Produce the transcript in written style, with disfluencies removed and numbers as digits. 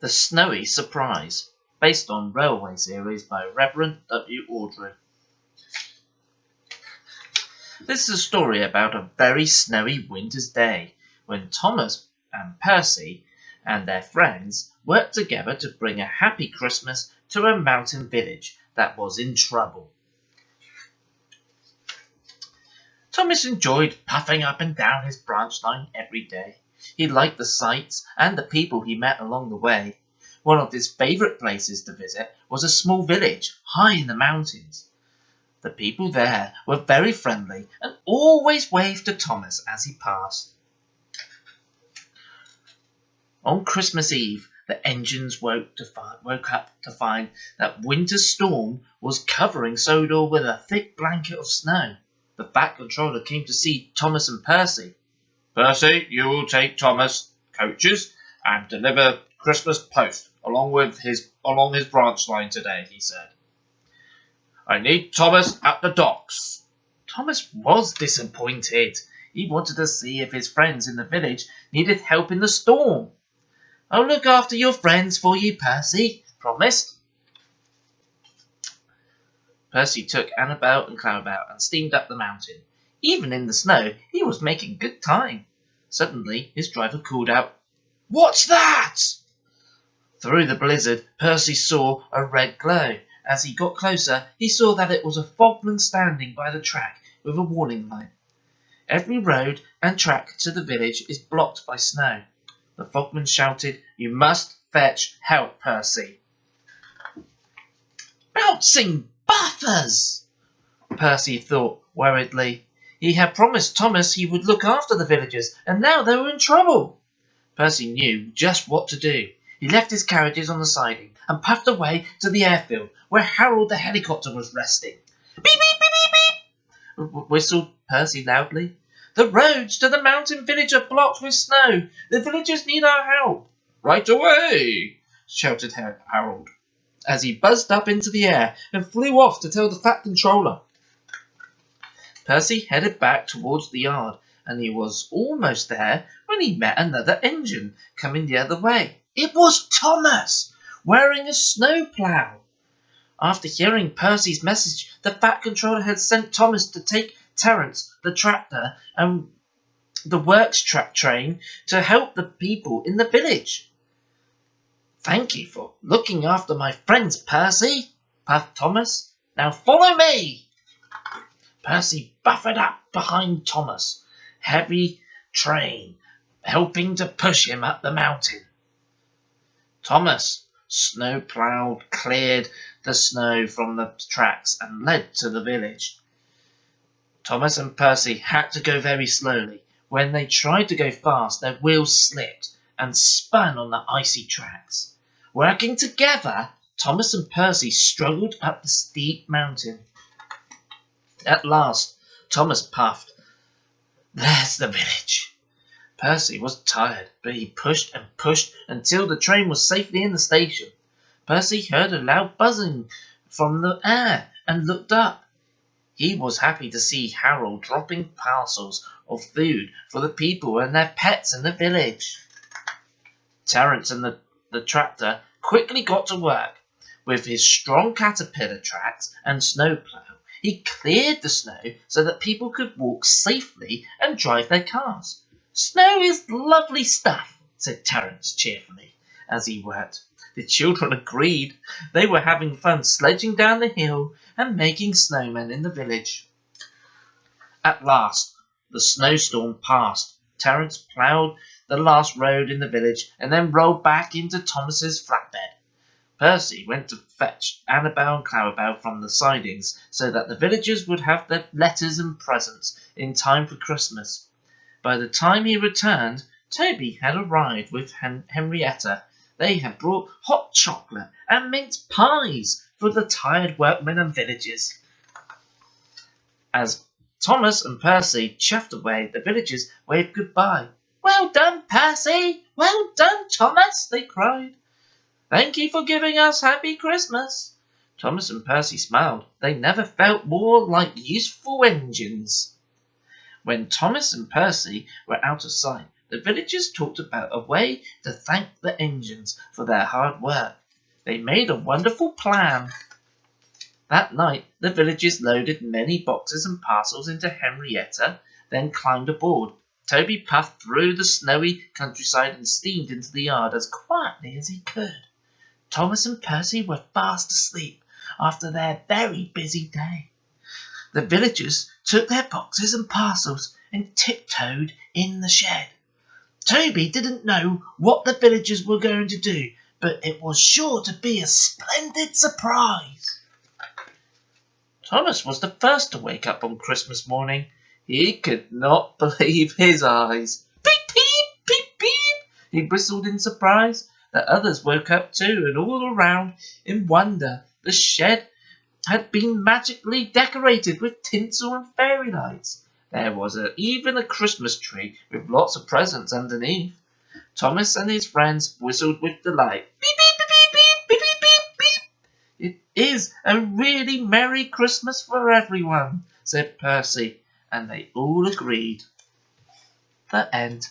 The Snowy Surprise, based on Railway Series by Reverend W. Awdry. This is a story about a very snowy winter's day when Thomas and Percy and their friends worked together to bring a happy Christmas to a mountain village that was in trouble. Thomas enjoyed puffing up and down his branch line every day. He liked the sights and the people he met along the way. One of his favourite places to visit was a small village high in the mountains. The people there were very friendly and always waved to Thomas as he passed. On Christmas Eve, the engines woke up to find that winter's storm was covering Sodor with a thick blanket of snow. The Fat Controller came to see Thomas and Percy. "Percy, you will take Thomas' coaches and deliver Christmas post along his branch line today," he said. "I need Thomas at the docks." Thomas was disappointed. He wanted to see if his friends in the village needed help in the storm. "I'll look after your friends for you, Percy," promised. Percy took Annabel and Clarabel and steamed up the mountain. Even in the snow, he was making good time. Suddenly, his driver called out, "What's that?" Through the blizzard, Percy saw a red glow. As he got closer, he saw that it was a fogman standing by the track with a warning light. "Every road and track to the village is blocked by snow." The fogman shouted, "You must fetch help, Percy." "Bouncing buffers!" Percy thought worriedly. He had promised Thomas he would look after the villagers, and now they were in trouble. Percy knew just what to do. He left his carriages on the siding and puffed away to the airfield where Harold the helicopter was resting. "Beep, beep, beep, beep, beep," whistled Percy loudly. "The roads to the mountain village are blocked with snow. The villagers need our help." "Right away," shouted Harold, as he buzzed up into the air and flew off to tell the Fat Controller. Percy headed back towards the yard, and he was almost there when he met another engine coming the other way. It was Thomas, wearing a snowplow. After hearing Percy's message, the Fat Controller had sent Thomas to take Terence, the tractor, and the works train to help the people in the village. "Thank you for looking after my friends, Percy," puffed Thomas. "Now follow me." Percy buffered up behind Thomas' heavy train, helping to push him up the mountain. Thomas' snowplow cleared the snow from the tracks and led to the village. Thomas and Percy had to go very slowly. When they tried to go fast, their wheels slipped and spun on the icy tracks. Working together, Thomas and Percy struggled up the steep mountain. At last, Thomas puffed, "There's the village." Percy was tired, but he pushed and pushed until the train was safely in the station. Percy heard a loud buzzing from the air and looked up. He was happy to see Harold dropping parcels of food for the people and their pets in the village. Terence and the tractor quickly got to work. With his strong caterpillar tracks and snowplow, he cleared the snow so that people could walk safely and drive their cars. "Snow is lovely stuff," said Terence cheerfully as he worked. The children agreed. They were having fun sledging down the hill and making snowmen in the village. At last, the snowstorm passed. Terence ploughed the last road in the village and then rolled back into Thomas's flatbed. Percy went to fetch Annabel and Clarabel from the sidings so that the villagers would have their letters and presents in time for Christmas. By the time he returned, Toby had arrived with Henrietta. They had brought hot chocolate and mince pies for the tired workmen and villagers. As Thomas and Percy chuffed away, the villagers waved goodbye. "Well done, Percy! Well done, Thomas!" they cried. "Thank you for giving us Happy Christmas." Thomas and Percy smiled. They never felt more like useful engines. When Thomas and Percy were out of sight, the villagers talked about a way to thank the engines for their hard work. They made a wonderful plan. That night the villagers loaded many boxes and parcels into Henrietta, then climbed aboard. Toby puffed through the snowy countryside and steamed into the yard as quietly as he could. Thomas and Percy were fast asleep after their very busy day. The villagers took their boxes and parcels and tiptoed in the shed. Toby didn't know what the villagers were going to do, but it was sure to be a splendid surprise. Thomas was the first to wake up on Christmas morning. He could not believe his eyes. Peep, peep, peep, peep, he whistled in surprise. The others woke up too, and all around, in wonder, the shed had been magically decorated with tinsel and fairy lights. There was even a Christmas tree with lots of presents underneath. Thomas and his friends whistled with delight. Beep, beep, beep, beep, beep, beep, beep, beep. It is a really Merry Christmas for everyone, said Percy, and they all agreed. The end.